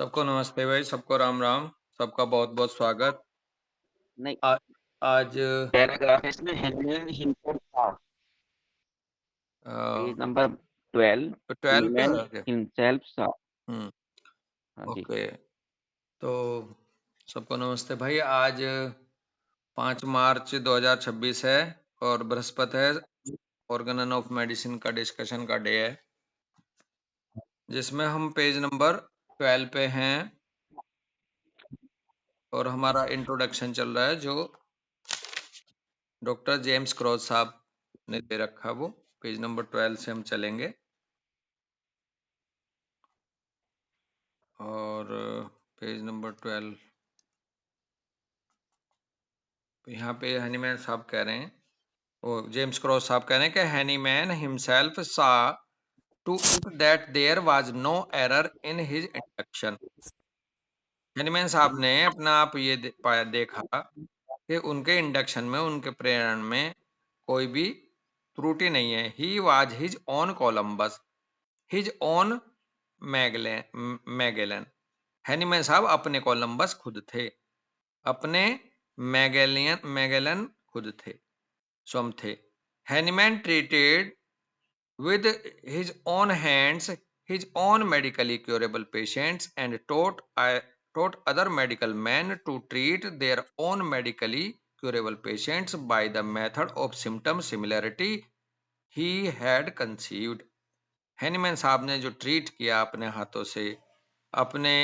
सबको नमस्ते भाई, सबको राम राम, सबका बहुत बहुत स्वागत। नहीं, आ, आज पैराग्राफ है इसमें हेनरी हिमसेल्फ था। Page number 12। 12 पे हीमैन है क्या? हिमसेल्फ था। हम्म। हाँ जी। ओके। तो सबको नमस्ते भाई। आज 5 मार्च 2026 है और बृहस्पति है। ऑर्गेनन ऑफ मेडिसिन का डिस्कशन का डे है, जिसमें हम पेज नंबर 12 पे हैं और हमारा इंट्रोडक्शन चल रहा है जो डॉक्टर जेम्स क्रॉस साहब ने दे रखा। वो पेज नंबर 12 से हम चलेंगे और पेज नंबर 12 यहाँ पे हनीमैन साहब कह रहे हैं, वो जेम्स क्रॉस साहब कह रहे हैं कि Hahnemann himself saw to it that there was no error in his induction. Hahnemann साहब ने अपना आप ये देखा कि उनके इंडक्शन में, उनके प्रेरण में कोई भी त्रुटि नहीं है। He was his own Columbus, his own Magellan. Hahnemann साहब अपने कोलंबस खुद थे, अपने मैगेलन खुद थे, स्वयं थे। Hahnemann treated with his own hands his own medically curable patients and taught other medical men to treat their own medically curable patients by the method of symptom similarity he had conceived. Hahnemann साहब ने जो treat किया अपने हाथों से अपने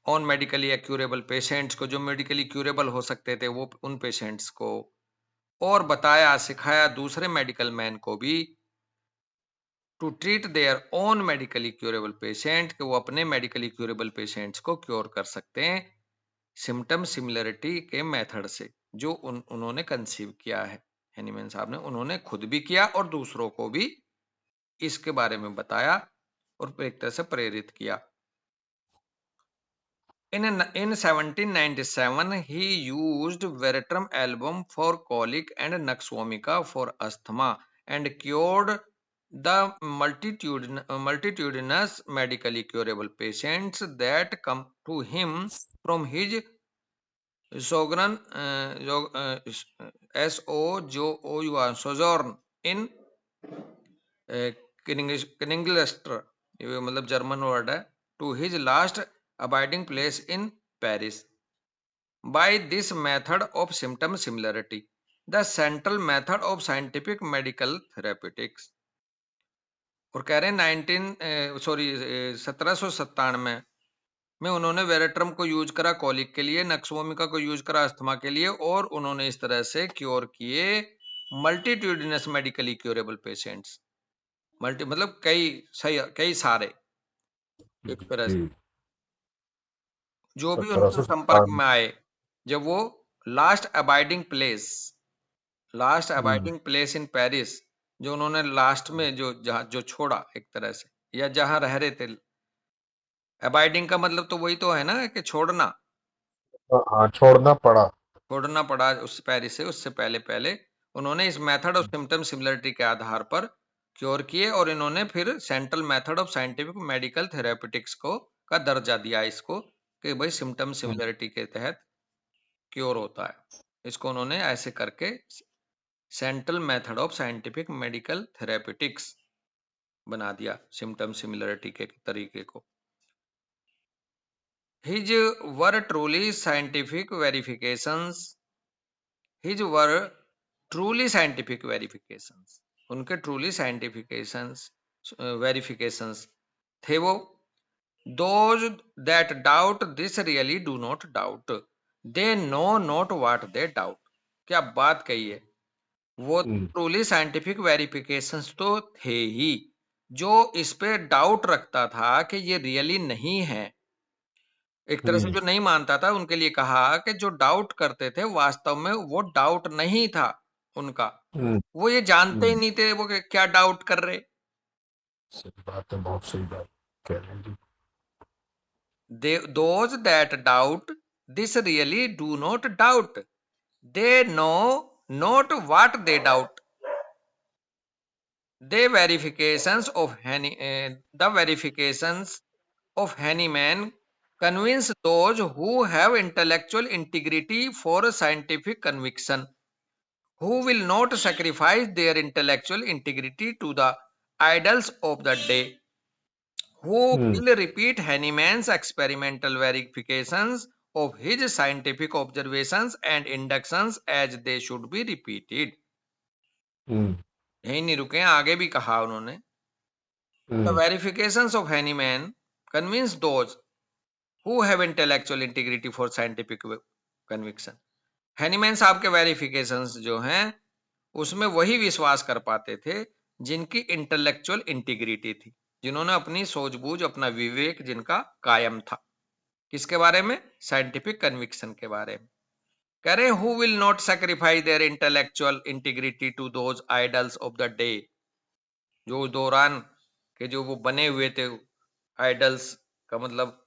on medically curable patients को, जो मेडिकली क्यूरेबल हो सकते थे वो उन पेशेंट्स को, और बताया सिखाया दूसरे मेडिकल मैन को भी to treat their own medically curable patient, कि वो अपने मेडिकली क्यूरेबल पेशेंट्स को क्योर कर सकते हैं सिम्टम सिमिलरिटी के मेथड से, जो उन्होंने कंसीव किया है। हैनीमैन साहब ने, उन्होंने खुद भी किया और दूसरों को भी इसके बारे में बताया और एक तरह से प्रेरित किया। In 1797, he used veratrum album for colic and naxomica for asthma and cured the multitudinous medically curable patients that come to him from his sojourn sojourn in Kningelster, ये मतलब जर्मन वर्ड है, to his last abiding place in Paris. By this method of symptom similarity, the central method of scientific medical therapeutics. और कह रहे हैं 1797 में उन्होंने veratrum को यूज करा कॉलिक के लिए, नक्सोमिका को यूज करा अस्थमा के लिए, और उन्होंने इस तरह से क्योर किए multitudinous medically curable patients. Multi मतलब कई सारे, एक तरह से जो भी सत्रह उनके सौ संपर्क सत्तावन में आए, जब वो last abiding place in Paris, जो उन्होंने लास्ट में जो छोड़ा एक तरह से, या जहां रह रहे थे। अबाइडिंग का मतलब तो वही तो है ना, कि छोड़ना, हाँ, छोड़ना पड़ा। उस पेरिस से, उससे पहले पहले उन्होंने इस मेथड ऑफ सिम्टम सिमिलरिटी के आधार पर क्योर किए, और इन्होंने फिर central method of scientific medical therapeutics को का दर्जा दिया इसको, कि भाई सिम्टम सिमिलरिटी के तहत क्योर होता है। इसको उन्होंने ऐसे करके central method of scientific medical therapeutics बना दिया, सिम्टम सिमिलरिटी के तरीके को। हिज वर ट्रूली साइंटिफिक वेरिफिकेशंस, हिज वर ट्रूली साइंटिफिक वेरिफिकेशंस, उनके ट्रूली साइंटिफिकेशंस वेरिफिकेशंस थे वो। Those that doubt this really do not doubt, they know not what they doubt. क्या बात कही है। वो ट्रूली साइंटिफिक वेरिफिकेशंस तो थे ही, जो इस पे डाउट रखता था कि ये रियली नहीं है, एक तरह से जो नहीं मानता था, उनके लिए कहा कि जो डाउट करते थे वास्तव में वो डाउट नहीं था उनका, वो ये जानते ही नहीं थे वो क्या डाउट कर रहे। सही बात है, बहुत सही बात कह रहे हैं जी। Those that doubt this really do not doubt, they know not what they doubt. The verifications of Hahnemann convince those who have intellectual integrity for scientific conviction, who will not sacrifice their intellectual integrity to the idols of the day, who will repeat Hahnemann's experimental verifications of his scientific observations and inductions as they should be repeated. यही नहीं रुके, आगे भी कहा उन्होंने, the verifications of Hahnemann convince those who have intellectual integrity for scientific conviction. Hahnemann साहब के verifications जो हैं उसमें वही विश्वास कर पाते थे जिनकी इंटेलेक्चुअल इंटीग्रिटी थी, जिन्होंने अपनी सूझबूझ, अपना विवेक जिनका कायम था। किसके बारे में? साइंटिफिक कन्विक्शन के बारे में। कह रहे who will not sacrifice their intellectual integrity to those idols of the day, जो दौरान के जो वो बने हुए थे आइडल्स का मतलब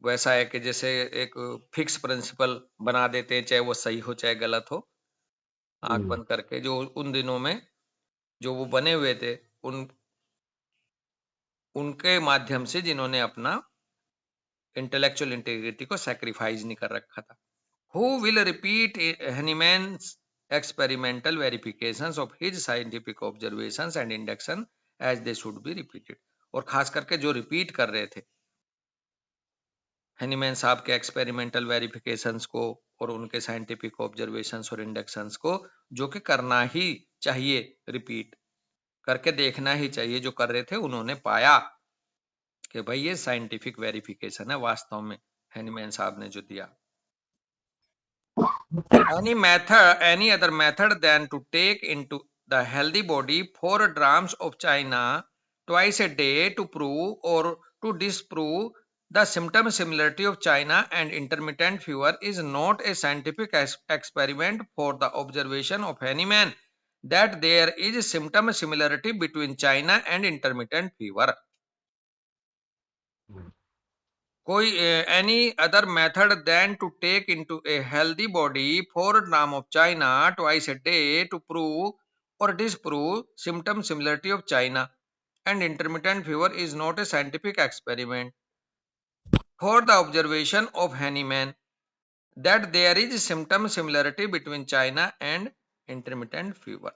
वैसा है कि जैसे एक फिक्स प्रिंसिपल बना देते हैं, चाहे वो सही हो चाहे गलत हो, आंख बंद करके, जो उन दिनों में जो वो बने हुए थे उनके माध्यम से जिन्होंने अपना इंटेलेक्चुअल इंटीग्रिटी को सैक्रिफाइस नहीं कर रखा था। Who will repeat Hahnemann's experimental verifications of his scientific observations and induction as they should be repeated, और खास करके जो रिपीट कर रहे थे Hahnemann साहब के एक्सपेरिमेंटल वेरिफिकेशंस को और उनके साइंटिफिक ऑब्जर्वेशंस और इंडक्शंस को, जो कि करना ही चाहिए, रिपीट करके देखना ही चाहिए, जो कर रहे थे उन्होंने पाया कि भाई ये साइंटिफिक वेरिफिकेशन है वास्तव में Hahnemann साहब ने जो दिया। any other method than to take into the healthy body 4 drams of China twice a day to prove or to disprove the symptom similarity of China and intermittent fever is not a scientific experiment for the observation of Hahnemann that there is symptom similarity between China and intermittent fever. कोई any other method than to take into a healthy body 4 gram of China twice a day to prove or disprove symptom similarity of China and intermittent fever is not a scientific experiment for the observation of Hahnemann that there is symptom similarity between China and intermittent fever.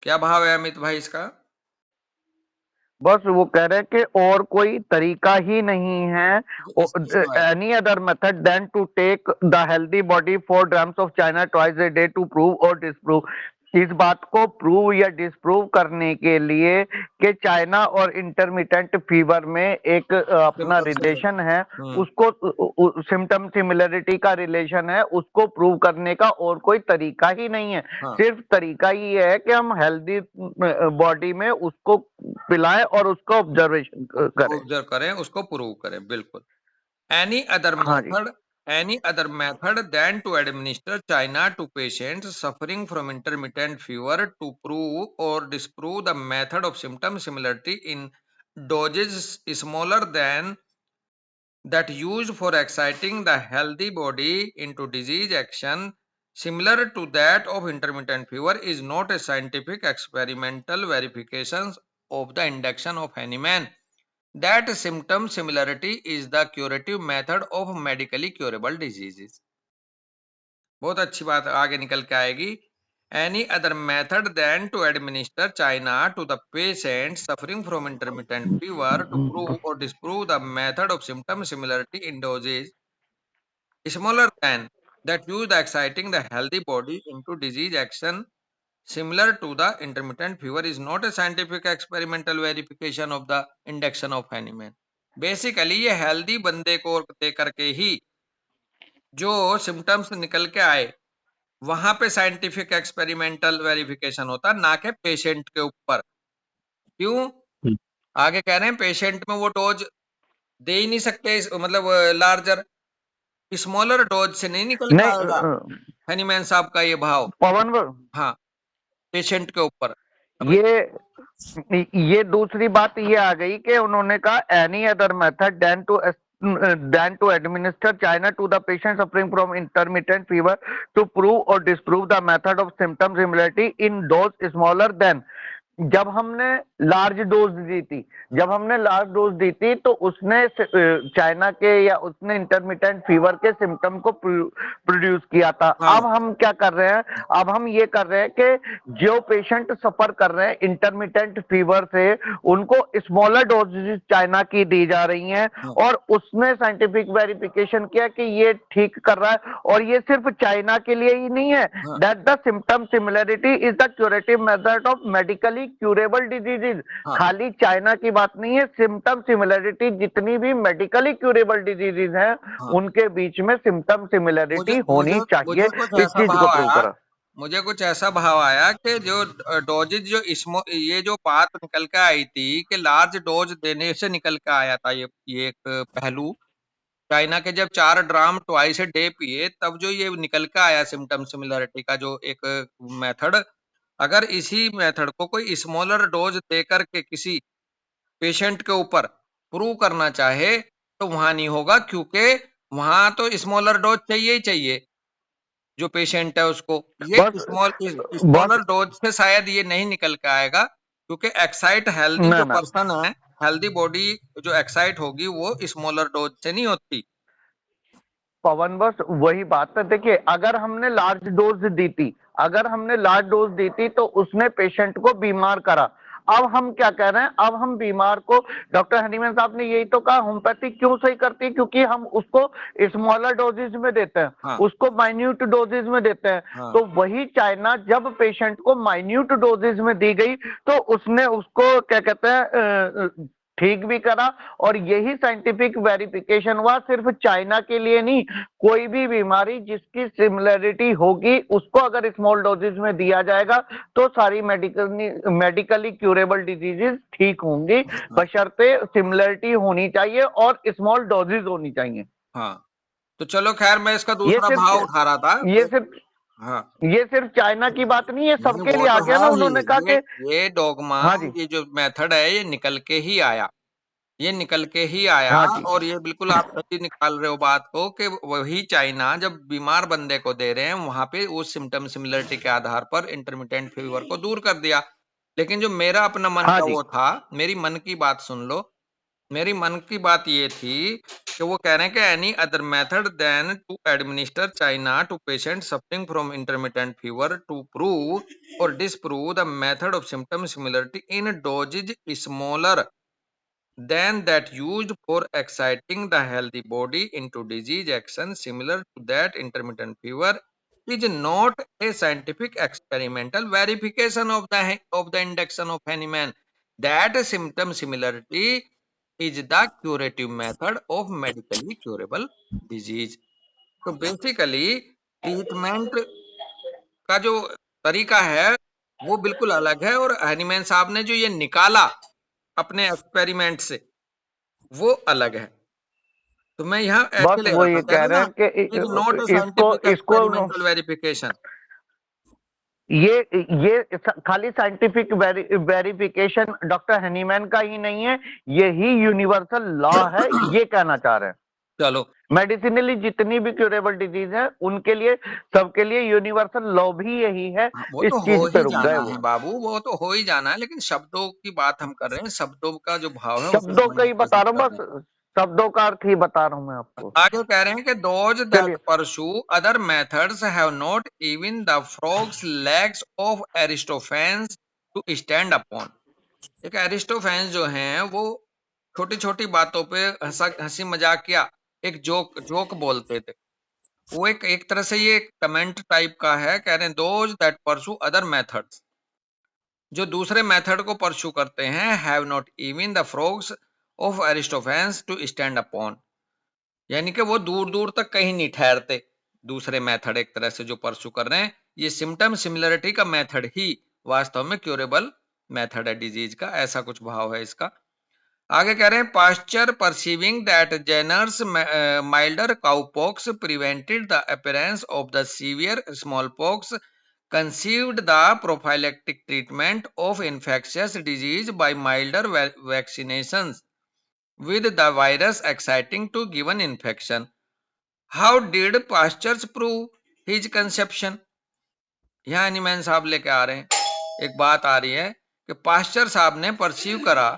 क्या भाव है अमित भाई इसका? बस वो कह रहे हैं कि और कोई तरीका ही नहीं है, any other method then to take the healthy body 4 grams of China twice a day to prove और डिसप्रूव, इस बात को प्रूव या डिसप्रूव करने के लिए कि चाइना और इंटरमिटेंट फीवर में एक अपना रिलेशन है, उसको सिम्टम सिमिलरिटी का रिलेशन है, उसको प्रूव करने का और कोई तरीका ही नहीं है। सिर्फ तरीका ये है कि हम हेल्दी बॉडी में उसको पिलाएं और उसको ऑब्जर्व करें, उसको प्रूव करें। बिल्कुल। Any other method than to administer China to patients suffering from intermittent fever to prove or disprove the method of symptom similarity in doses smaller than that used for exciting the healthy body into disease action similar to that of intermittent fever is not a scientific experimental verification of the induction of Hahnemann that symptom similarity is the curative method of medically curable diseases. बहुत अच्छी बात आगे निकल के आएगी। Any other method than to administer China to the patient suffering from intermittent fever to prove or disprove the method of symptom similarity in doses smaller than that used exciting the healthy body into disease action similar to the intermittent fever is not a scientific experimental verification of the induction of Hahnemann. Basically ये healthy बंदे को दे करके ही जो symptoms निकल के आए वहां पे साइंटिफिक एक्सपेरिमेंटल वेरिफिकेशन होता, ना के पेशेंट के ऊपर। क्यों? आगे कह रहे हैं पेशेंट में वो डोज दे ही नहीं सकते, मतलब लार्जर स्मॉलर डोज से नहीं निकल पाएगा Hahnemann साहब का ये भाव। पवन, हाँ, पेशेंट के ऊपर ये दूसरी बात ये आ गई कि उन्होंने कहा any other method than to administer China to the patient suffering from intermittent fever to prove or disprove the method of symptom similarity in dose smaller than जब हमने लार्ज डोज दी थी तो उसने चाइना के या उसने इंटरमिटेंट फीवर के symptom को प्रोड्यूस किया था। हाँ। अब हम क्या कर रहे हैं, अब हम ये कर रहे हैं कि जो पेशेंट सफर कर रहे हैं इंटरमिटेंट फीवर से, उनको स्मॉलर डोजेज चाइना की दी जा रही हैं हाँ। और उसने साइंटिफिक वेरिफिकेशन किया कि ये ठीक कर रहा है। और ये सिर्फ चाइना के लिए ही नहीं है, हाँ। That the symptom similarity is the curative method of medically curable diseases. हाँ। खाली चाइना की बात नहीं है, सिम्टम सिमिलरिटी जितनी भी मेडिकली क्यूरेबल डिजीजेज हैं हाँ। उनके बीच में सिम्टम सिमिलरिटी होनी चाहिए। कुछ इस ऐसा चीज को भाव प्रूव आया, करा। मुझे कुछ ऐसा भाव आया कि जो डोजेज जो ये जो बात निकल के आई थी कि लार्ज डोज देने से निकल के आया था, ये एक पहलू चाइना के जब 4 ड्राम ट्वाइस ए डे पिए तब जो ये निकल के आया सिम्टम सिमिलरिटी का जो एक मेथड, अगर इसी मेथड को कोई स्मॉलर डोज दे करके किसी पेशेंट के ऊपर प्रूव करना चाहे तो वहां नहीं होगा, क्योंकि वहां तो स्मॉलर डोज चाहिए ही चाहिए जो पेशेंट है उसको। ये बस स्मॉलर डोज से शायद ये नहीं निकल के आएगा, क्योंकि एक्साइट हेल्दी जो ना पर्सन है, हेल्दी बॉडी जो एक्साइट होगी वो स्मॉलर डोज से नहीं होती। पवन, बस वही बात है। देखिए, अगर हमने लार्ज डोज दी थी तो उसने पेशेंट को बीमार करा। अब हम क्या कह रहे हैं, अब हम बीमार को, डॉक्टर हनीमैन साहब ने यही तो कहा, होम्योपैथी क्यों सही करती है, क्योंकि हम उसको स्मॉलर डोजेज में देते हैं। हाँ। उसको माइन्यूट डोजेज में देते हैं। हाँ। तो वही चाइना जब पेशेंट को माइन्यूट डोजेज में दी गई तो उसने उसको क्या कहते हैं ठीक भी करा। और यही साइंटिफिक वेरिफिकेशन हुआ, सिर्फ चाइना के लिए नहीं, कोई भी बीमारी जिसकी सिमिलरिटी होगी उसको अगर स्मॉल डोजेज में दिया जाएगा तो सारी मेडिकली क्यूरेबल डिजीजेस ठीक होंगी, बशर्ते सिमिलरिटी होनी चाहिए और स्मॉल डोजेज होनी चाहिए। हाँ, तो चलो खैर, मैं इसका ये दूसरा भाव उठा रहा था। हाँ, ये सिर्फ चाइना की बात नहीं है, सबके लिए आ गया ना। उन्होंने कहा कि ये डोगमा, हाँ जी, ये जो मेथड है ये निकल के ही आया, हाँ जी, और ये बिल्कुल आप सही निकाल रहे हो बात को कि वही चाइना जब बीमार बंदे को दे रहे हैं वहां पे वो सिम्टम सिमिलरिटी के आधार पर इंटरमिटेंट फीवर को दूर कर दिया। लेकिन जो मेरा अपना मन हाँ का जी, वो था, मेरी मन की बात सुन लो। मेरी मन की बात ये थी कि वो कह रहे हैं कि any other method then to administer China to patient suffering from intermittent fever to prove और disprove the method of symptom similarity in doses smaller than that used for exciting the healthy body into disease action similar to that intermittent fever is not a scientific experimental verification of the induction of Hahnemann. That symptom similarity is the curative method of medically curable disease. तो basically treatment का जो तरीका है वो बिल्कुल अलग है, और हनीमैन साहब ने जो ये निकाला अपने एक्सपेरिमेंट से वो अलग है। तो मैं यहाँ बस ऐसे ले वो रहा ये था, कह कहते रहे ना, हैं कि इज नॉट ए इसको साइंटिफिक इसको एक्सपेरिमेंटल वेरिफिकेशन। ये खाली साइंटिफिक वेरिफिकेशन डॉक्टर हनीमैन का ही नहीं है, यही यूनिवर्सल लॉ है, ये कहना चाह रहे हैं। चलो, मेडिसिनली जितनी भी क्यूरेबल डिजीज है उनके लिए, सबके लिए यूनिवर्सल लॉ भी यही है। वो इस तो हो चीज पे ही रुक गए जाना वो। है बाबू, वो तो हो ही जाना है, लेकिन शब्दों की बात हम कर रहे हैं, शब्दों का जो भाव है उसे शब्दों का समझने ही की बता कोशिश रहा हूँ, कर रहे बस शब्दों का अर्थ ही बता रहा हूँ मैं हैं। आपको। आगे कह रहे हैं कि दोज दैट चलिए, pursue other methods have not even the frogs legs of Aristophanes to stand upon. एक एरिस्टोफेंस जो हैं वो छोटी छोटी बातों पे हंसी मजाकिया एक जोक बोलते थे। वो एक तरह से ये कमेंट टाइप का है, कह रहे हैं those that pursue other methods, जो दूसरे मेथड को परसू करते हैं, have not even the frogs of Aristophanes to stand upon, यानी कि वो दूर दूर तक कहीं नहीं ठहरते। दूसरे मेथड एक तरह से जो परसू कर रहे हैं, ये सिम्टम सिमिलरिटी का मेथड ही वास्तव में क्यूरेबल मेथड है डिजीज का, ऐसा कुछ भाव है इसका। आगे कह रहे हैं Pasteur perceiving that Jenner's milder cowpox prevented the appearance of the severe smallpox conceived the prophylactic treatment of infectious disease by milder vaccinations with the virus exciting to given infection. How did Pasteur prove his conception? यहाँ Hahnemann साहब लेके आ रहे हैं, एक बात आ रही है कि पास्चर साहब ने परसीव करा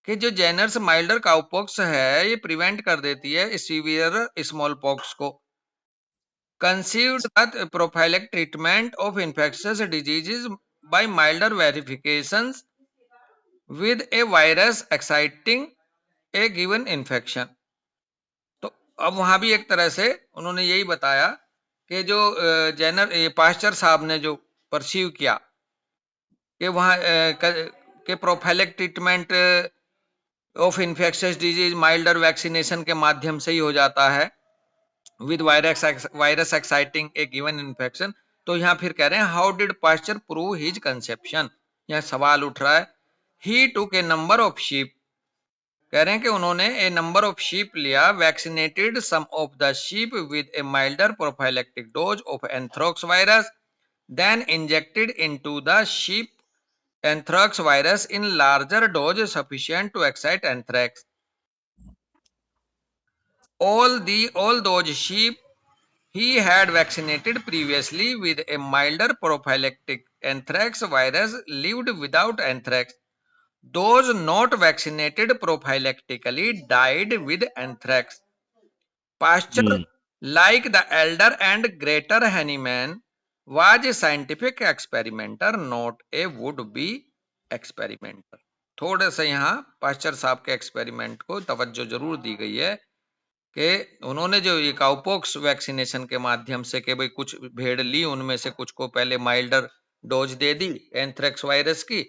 कि जो जेनर्स माइल्डर काउपॉक्स है ये प्रिवेंट कर देती है सीवियर स्मॉल पॉक्स को। Conceived that prophylactic treatment of infectious diseases by milder verifications with a virus exciting a given infection. तो अब वहां भी एक तरह से उन्होंने यही बताया कि जो जेनर पास्चर साहब ने जो परसीव किया कि वहां के prophylactic treatment of infectious disease milder vaccination के माध्यम से ही हो जाता है with virus exciting a given infection. तो यहाँ फिर कह रहे हैं how did Pasteur prove his conception. यहाँ सवाल उठ रहा है ही टूक ए नंबर ऑफ शीप, कह रहे हैं कि उन्होंने ए नंबर ऑफ शीप लिया, vaccinated some of the sheep with a milder prophylactic dose of anthrax virus, then injected into the sheep anthrax virus in larger dose sufficient to excite anthrax. All those sheep he had vaccinated previously with a milder prophylactic anthrax virus lived without anthrax. Those not vaccinated prophylactically died with anthrax. Pasteur, like the elder and greater Hahnemann, was a scientific experimenter, not a would-be experimenter. थोड़ा सा यहाँ pasture साहब के experiment को तवज्जो जरूर दी गई है कि उन्होंने जो ये काउपॉक्स वैक्सीनेशन के माध्यम से कि भाई कुछ भेड़ ली, उनमें से कुछ को पहले माइल्डर डोज दे दी एंथ्रेक्स वायरस की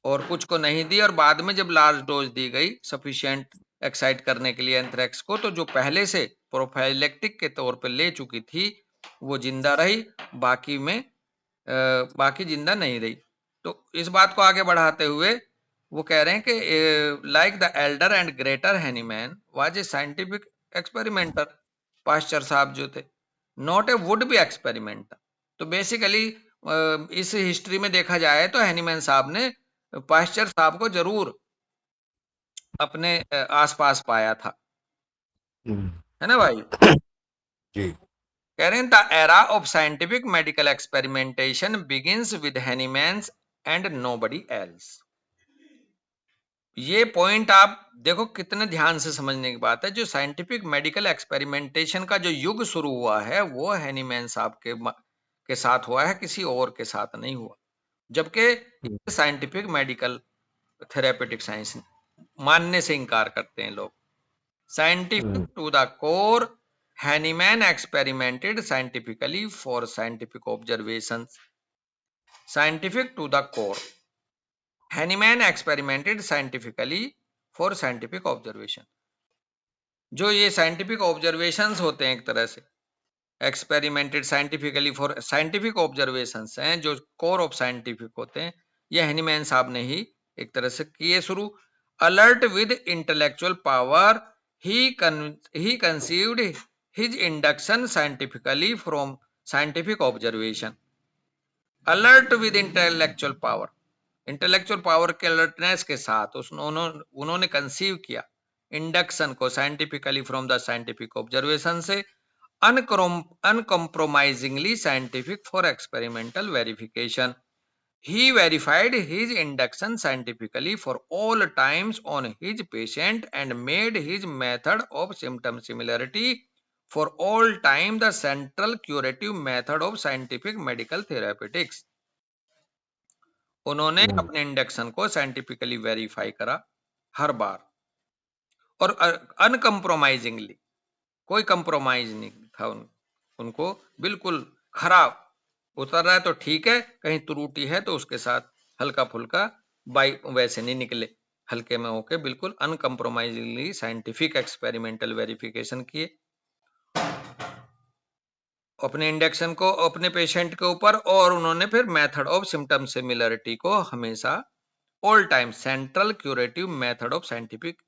और कुछ को नहीं दी, और बाद में जब लार्ज डोज दी गई सफिशिएंट एक्साइट करने के लिए एंथ्रेक्स को, तो जो पहले से प्रोफाइलेक्टिक के तौर पर ले चुकी थी वो जिंदा रही, बाकी जिंदा नहीं रही। तो इस बात को आगे बढ़ाते हुए वो कह रहे हैं कि like the elder and greater Hahnemann was a scientific experimenter, Pasteur साहब जो थे, not a would be experimenter. तो बेसिकली इस हिस्ट्री में देखा जाए तो हैनीमैन साहब ने पास्चर साहब को जरूर अपने आसपास पाया था, है ना भाई जी। कह रहे हैं the era of scientific medical experimentation begins with Hahnemann's and nobody else. ये पॉइंट आप देखो कितने ध्यान से समझने की बात है। जो साइंटिफिक मेडिकल एक्सपेरिमेंटेशन का जो युग शुरू हुआ है वो हैनीमैन साहब के साथ हुआ है, किसी और के साथ नहीं हुआ। जबकि साइंटिफिक मेडिकल थेरेपेटिक साइंस मानने से इनकार करते हैं लोग। Scientific to the core, Hahnemann experimented scientifically for scientific observations. Scientific to the core, Hahnemann experimented scientifically for scientific observation. जो ये साइंटिफिक ऑब्जर्वेशंस होते हैं एक तरह से experimented scientifically for scientific observations हैं, जो कोर ऑफ साइंटिफिक होते हैं, ये हैनीमैन साहब ने ही एक तरह से किए शुरू। Alert with intellectual power, he conceived his induction scientifically from scientific observation. Alert with intellectual power, intellectual power के अलर्टनेस के साथ उन्होंने कंसीव किया इंडक्शन को scientifically from the scientific observation से, uncompromisingly scientific for experimental verification. He verified his induction scientifically for all times on his patient and made his method of symptom similarity for all time the central curative method of scientific medical therapeutics. उन्होंने अपने induction को scientifically verify करा हर बार, और अनकम्प्रोमाइजिंगली, कोई compromise नहीं था उनको, बिल्कुल खराब उतर रहा है तो ठीक है, कहीं त्रुटि है तो उसके साथ हल्का फुल्का वैसे नहीं निकले, हल्के में होके बिल्कुल अनकम्प्रोमाइजिंगली साइंटिफिक एक्सपेरिमेंटल वेरिफिकेशन किए अपने इंडक्शन को अपने पेशेंट के ऊपर, और उन्होंने फिर मेथड ऑफ सिम्टम सिमिलरिटी को हमेशा all time central curative method of scientific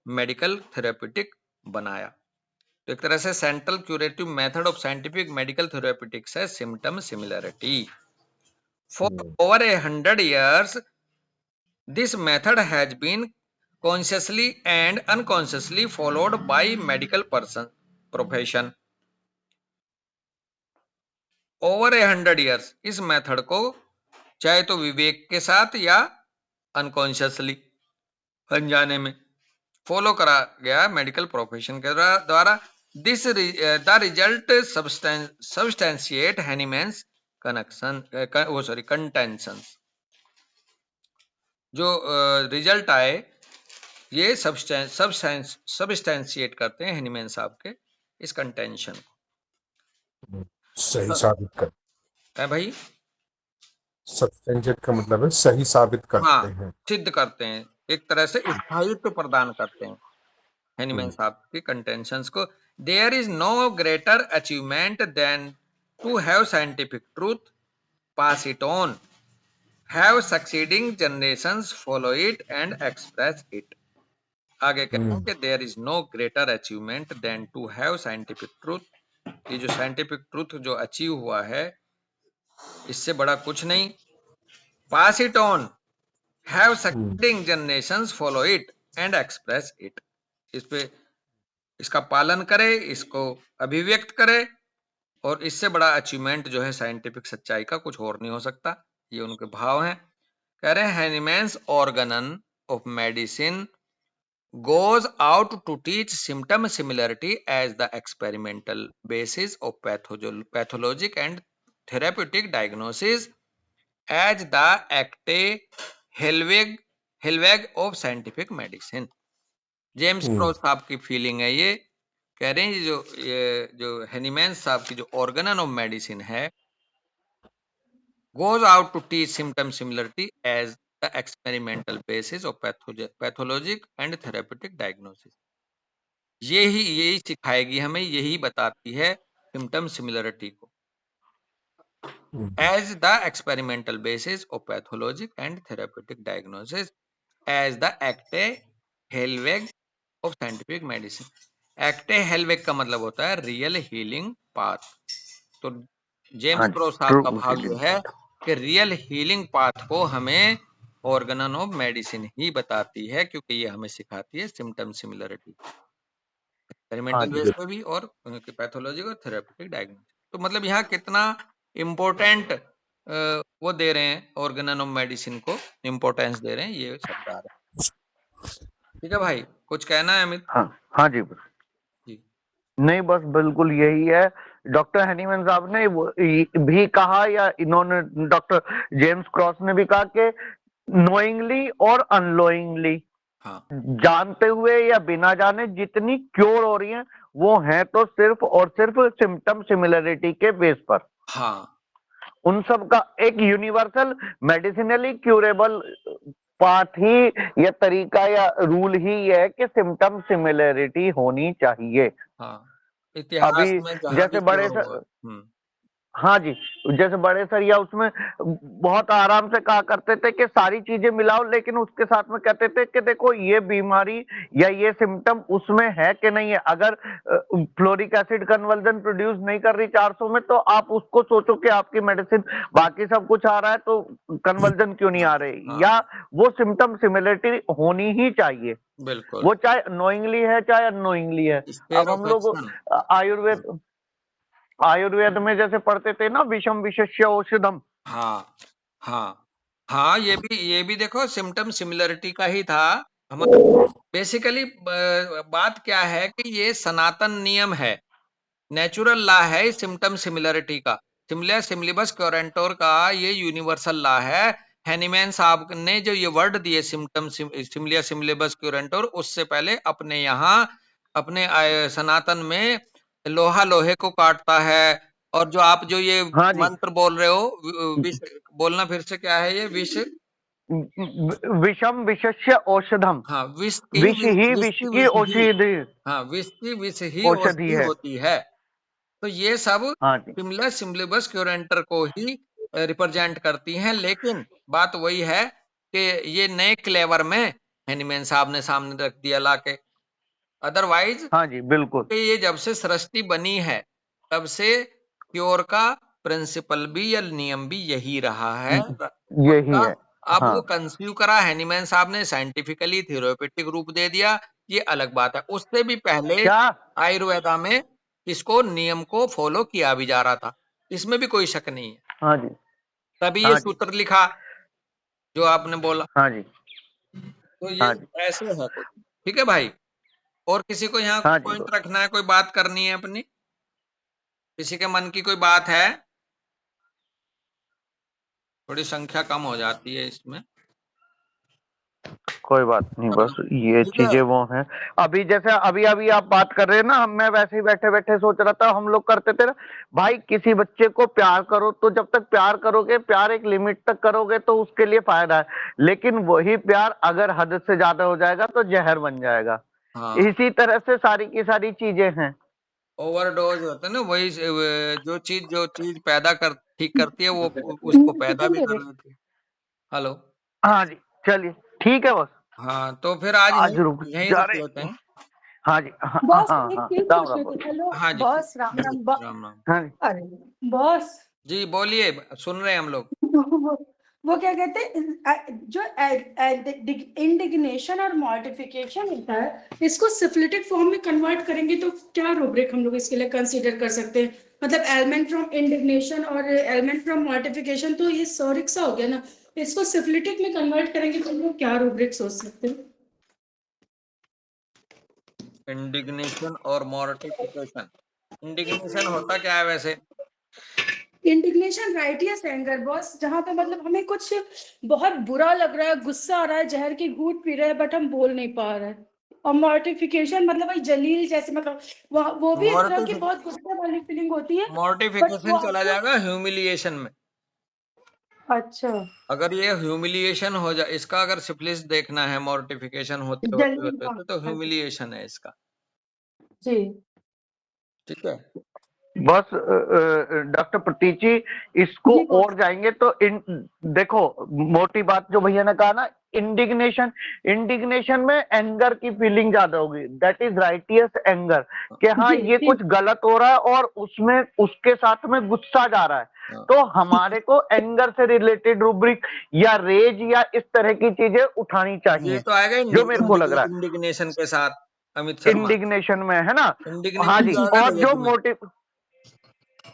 medical therapeutic बनाया। तो एक तरह से central curative method of scientific medical therapeutics है symptom similarity. For over 100 years this method has been consciously and unconsciously followed by medical profession. Over 100 years इस method को चाहे तो विवेक के साथ या अनकॉन्शियसली, अनजाने में फॉलो करा गया मेडिकल प्रोफेशन के द्वारा। This the result substantiate Hahnemann's connection contention. जो रिजल्ट आए ये सब्सटेंशिएट करते हैं हैनीमैन साहब के इस कंटेंशन को। सही साबित कर, है भाई? सब्सटेंशिएट का मतलब है सही साबित करते हाँ, हैं। सिद्ध करते हैं, एक तरह से स्थायित्व प्रदान करते हैं हैनीमैन साहब के कंटेंशंस को। There is no greater achievement than to have scientific truth, pass it on, have succeeding generations follow it and express it. आगे कहते हैं कि there is no greater achievement than to have scientific truth. ये जो scientific truth जो achieve हुआ है इससे बड़ा कुछ नहीं। Pass it on, have succeeding generations follow it and express it. इस पे इसका पालन करे, इसको अभिव्यक्त करे, और इससे बड़ा अचीवमेंट जो है साइंटिफिक सच्चाई का कुछ और नहीं हो सकता। ये उनके भाव हैं। कह रहे हैं Hahnemann's organon of medicine goes out to teach symptom similarity as the experimental basis of pathologic and therapeutic diagnosis, as the acte Helweg of scientific medicine। James Kross साहब की फीलिंग है ये। कह रहे हैं ये जो हैनीमैन साहब की जो ऑर्गनन ऑफ मेडिसिन है, goes out to teach symptom similarity as the experimental basis of pathologic and therapeutic diagnosis। यही सिखाएगी हमें, यही बताती है सिम्टम सिमिलरिटी को, as the experimental basis of pathologic and therapeutic diagnosis, as the एक्टे हेलवेग ऑफ साइंटिफिक मेडिसिन। एक्टे हेलवेग का मतलब होता है रियल हीलिंग पाथ। तो जेम्स क्रोस साहब का भाव जो है कि रियल हीलिंग पाथ को हमें ऑर्गनन ऑफ मेडिसिन ही बताती है, क्योंकि ये हमें सिखाती है सिम्टम सिमिलरिटी एक्सपेरिमेंटल बेस पे भी और पैथोलॉजी और थेरेप्यूटिक डायग्नोसिस। तो मतलब यहाँ कितना इम्पोर्टेंट वो दे रहे हैं, ऑर्गनन ऑफ मेडिसिन को इम्पोर्टेंस दे रहे हैं ये शब्द आ रहे हैं। ठीक है भाई, कुछ कहना है अमित? हाँ जी नहीं, बस बिल्कुल यही है। डॉक्टर हैनीमैन साहब ने भी कहा, या इन्होंने डॉक्टर जेम्स क्रॉस ने भी कहा कि नोइंगली और अनलोइंगली, जानते हुए या बिना जाने जितनी क्योर हो रही हैं वो हैं तो सिर्फ और सिर्फ सिम्टम सिमिलरिटी के बेस पर। उन सब का एक यूनिवर्सल मेडिसिनली क्यूरेबल पाथ ही या तरीका या रूल ही है कि सिम्टम सिमिलरिटी होनी चाहिए। अभी जैसे बड़े हाँ जी, जैसे बड़े सर या उसमें बहुत आराम से कहा करते थे कि सारी चीजें मिलाओ, लेकिन उसके साथ में कहते थे कि देखो ये बीमारी या ये सिम्टम उसमें है कि नहीं है। अगर फ्लोरिक एसिड कन्वर्जन प्रोड्यूस नहीं कर रही 400 में, तो आप उसको सोचो कि आपकी मेडिसिन बाकी सब कुछ आ रहा है तो कन्वर्जन क्यों नहीं आ रही। या वो सिम्टम सिमिलरिटी होनी ही चाहिए, बिल्कुल, वो चाहे नोइंगली है चाहे अननोइंगली है। अब हम लोग आयुर्वेद में जैसे पढ़ते थे ना, विषम विशेष्य औषधम। हाँ, ये भी देखो सिम्टम सिमिलरिटी का ही था। हमारा बेसिकली बात क्या है कि ये सनातन नियम है, नेचुरल लॉ है सिम्टम सिमिलरिटी का। सिमिलिया सिमिलिबस क्योरेंटोर का ये यूनिवर्सल लॉ है। हैनीमैन साहब ने जो ये वर्ड दिए सिम्टम सिमिलिया सिमिलिबस क्योरेंटोर, उससे पहले अपने यहाँ अपने सनातन में लोहा लोहे को काटता है। और जो आप जो ये मंत्र बोल रहे हो, विष बोलना फिर से, क्या है ये? विषम विशेष्य औषधम। हाँ, विष ही विष की औषधि। हाँ, विष की विष ही औषधि होती है। तो ये सब सिमिलिया सिमिलिबस क्योरेंटर को ही रिप्रेजेंट करती हैं। लेकिन बात वही है कि ये नए क्लेवर में हैनीमैन साहब ने सामने रख दिया लाके। अदरवाइज हाँ जी बिल्कुल, ये जब से सृष्टि बनी है तब से क्योर का प्रिंसिपल भी या नियम भी यही रहा है, यही है। अब वो कंसीव करा हैनीमैन साहब ने, साइंटिफिकली थेरेप्यूटिक रूप दे दिया, ये अलग बात है। उससे भी पहले आयुर्वेदा में इसको नियम को फॉलो किया भी जा रहा था, इसमें भी कोई शक नहीं है। हाँ जी, तभी हाँ ये जी। सूत्र लिखा जो आपने बोला। हाँ जी। तो ये हाँ जी। ऐसे है कुछ। ठीक है भाई, और किसी को यहाँ हाँ जी पॉइंट रखना है, कोई बात करनी है अपनी, किसी के मन की कोई बात है? थोड़ी संख्या कम हो जाती है इसमें। कोई बात नहीं, बस ये ठीक है। चीजें वो हैं। अभी जैसे अभी अभी आप बात कर रहे हैं ना, मैं वैसे ही बैठे बैठे सोच रहा था, हम लोग करते थे ना भाई, किसी बच्चे को प्यार करो तो जब तक प्यार करोगे, प्यार एक लिमिट तक करोगे तो उसके लिए फायदा है, लेकिन वही प्यार अगर हद से ज्यादा हो जाएगा तो जहर बन जाएगा। हाँ, इसी तरह से सारी की सारी चीजें हैं। ओवरडोज होता है ना, वही जो चीज पैदा कर ठीक करती है वो उसको पैदा भी कर लेती है। हेलो। हाँ जी, चलिए ठीक है बस। हाँ, तो फिर आज आज रुक यहीं जा रुक लेते रहे। हैं। हाँ जी। हाँ बॉस हाँ एक हाँ, चीज राम पूछनी राम। थी। हेलो हाँ जी, बॉस, राम राम। राम राम। हाँ जी। अरे बॉस, जी बोलिए, सुन रहे हैं हम लोग। वो क्या कहते हैं, जो इंडिग्नेशन और मॉर्टिफिकेशन होता है, इसको सिफिलिटिक फॉर्म में कन्वर्ट करेंगे तो क्या रूब्रिक हम लोग इसके लिए कंसीडर कर सकते हैं? मतलब एलिमेंट फ्रॉम इंडिग्नेशन और एलिमेंट फ्रॉम मॉर्टिफिकेशन, तो ये सॉरिक सा हो गया ना। इसको सिफिलिटिक में कन्वर्ट करेंगे तो हम लोग क्या रूब्रिक सोच सकते हैं? इंडिग्नेशन और मॉर्टिफिकेशन। इंडिग्नेशन होता क्या है वैसे? इंडिग्नेशन राइटियस एंगर बॉस, जहां पे मतलब हमें कुछ बहुत बुरा लग रहा है, गुस्सा आ रहा है, जहर की घूंट पी रहे हैं, बट हम बोल नहीं पा रहे हैं। और मॉर्टिफिकेशन मतलब भाई जलील जैसे, मतलब वो भी एक तरह की बहुत गुस्से वाली फीलिंग होती है, बट वो मॉर्टिफिकेशन चला आपको जाएगा ह्यूमिलिएशन में। अच्छा अगर ये ह्यूमिलिएशन हो जाए, इसका अगर सिफिलिस देखना है मॉर्टिफिकेशन होते होते जलील, होते हाँ, होते तो ह्यूमिलिएशन है इसका। जी ठीक है। बस डॉक्टर प्रतीक जी, इसको जी बॉस। और जाएंगे तो देखो, मोटी बात जो भैया ने कहा ना, इंडिग्नेशन, इंडिग्नेशन में एंगर की फीलिंग ज्यादा होगी, दैट इज राइटियस एंगर, कि हाँ जी ये जी कुछ गलत हो रहा है और उसमें उसके साथ में गुस्सा जा रहा है, हाँ। तो हमारे को एंगर से रिलेटेड रूब्रिक या रेज या इस तरह की चीजें उठानी ये चाहिए, तो आएगा जो मेरे को लग रहा है इंडिग्नेशन के साथ, अमित शर्मा। इंडिग्नेशन में, है ना। हाँ इंडिग्नेशन जी, तो आएगा और जो रेज में।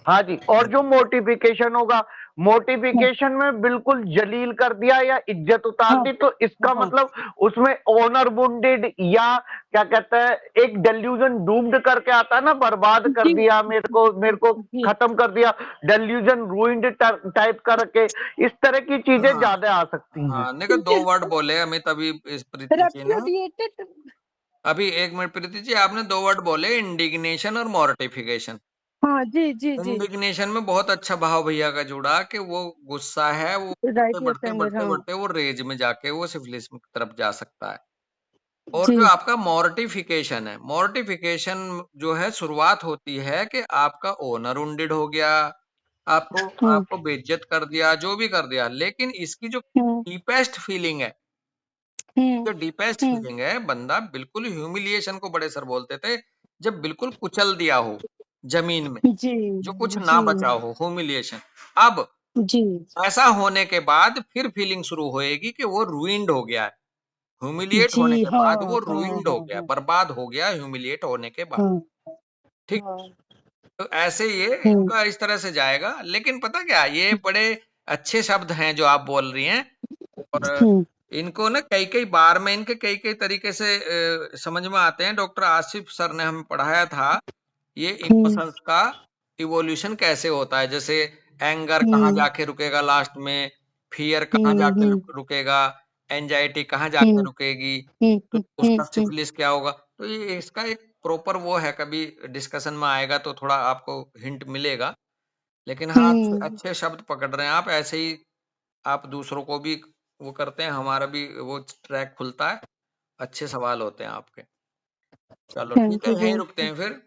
हाँ जी, और जो मोटिफिकेशन होगा, मोटिफिकेशन में बिल्कुल जलील कर दिया या इज्जत उतार हाँ दी, तो इसका हाँ मतलब उसमें ऑनर वुंडेड या क्या कहते हैं, एक डेल्यूजन डूम्ड करके आता है ना, बर्बाद कर जी दिया, मेरे को जी खत्म कर दिया, डेल्यूजन रूइंड टाइप करके, इस तरह की चीजें हाँ ज्यादा आ सकती हैं। हाँ, देखो दो वर्ड बोले अमित अभी इस प्रीति जी ने। रेपुडिएटेड। अभी एक मिनट प्रीति जी, आपने दो वर्ड बोले, इंडिग्नेशन और मॉर्टिफिकेशन। हाँ जी जी जी, इंडिग्नेशन में बहुत अच्छा भाव भैया का जुड़ा कि वो गुस्सा है, वो बढ़ते राइटियस बढ़ते एंगर, बढ़ते हाँ बढ़ते वो रेज में जाके वो सिफिलिस की तरफ जा सकता है। और जी जो आपका मॉर्टिफिकेशन है, मॉर्टिफिकेशन जो है शुरुआत होती है कि आपका ओनर उंडेड हो गया, आपको हम्म आपको बेइज्जत कर दिया, जो भी कर दिया, लेकिन इसकी जो हम्म डीपेस्ट फीलिंग है, हम्म जो डीपेस्ट हम्म, फीलिंग है, बंदा बिल्कुल ह्यूमिलिएशन को बड़े सर बोलते थे, जब बिल्कुल कुचल दिया हो जमीन में, जी जो कुछ जी ना बचा हो, ह्यूमिलिएशन। अब जी ऐसा होने के बाद फिर फीलिंग शुरू होएगी कि वो रूइंड हो गया है। ह्यूमिलिएट जी, होने के हाँ बाद वो हाँ रूइंड हो हाँ गया, हाँ बर्बाद हो गया ह्यूमिलिएट होने के बाद। हाँ ठीक। हाँ, तो ऐसे ये हम्म इनका इस तरह से जाएगा, लेकिन पता क्या, ये बड़े अच्छे शब्द हैं जो आप बोल रही हैं, और हम्म इनको ना कई कई बार में इनके कई कई तरीके से समझ में आते हैं। डॉक्टर आसिफ सर ने हमें पढ़ाया था ये इमोशंस का इवोल्यूशन कैसे होता है, जैसे एंगर कहाँ हम्म जाके रुकेगा लास्ट में, फियर कहाँ हम्म जाके हम्म रुकेगा, एंजाइटी कहाँ जाके हम्म रुकेगी, हम्म तो हम्म उसका सिफिलिस क्या होगा। तो ये इसका एक प्रॉपर वो है, कभी डिस्कशन में आएगा तो थोड़ा आपको हिंट मिलेगा। लेकिन हाँ, अच्छे हम्म अच्छे शब्द पकड़ रहे हैं आप, ऐसे ही आप दूसरों को भी वो करते हैं, हमारा भी वो ट्रैक खुलता है, अच्छे सवाल होते हैं आपके। चलो ठीक थैंक है, यू यहीं रुकते बॉस। हैं फिर।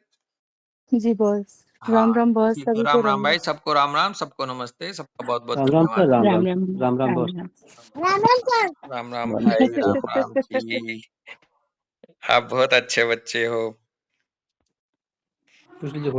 जी बॉस, हाँ राम राम बॉस, ठीक है, सभी को राम राम राम राम। भाई, सबको राम राम, सबको नमस्ते, सबका बहुत बहुत राम राम सर, धन्यवाद। राम राम राम, राम राम राम बॉस। राम राम राम सर। राम राम राम भाई, राम। राम राम जी, आप बहुत अच्छे बच्चे हो। कुछ लीजिए।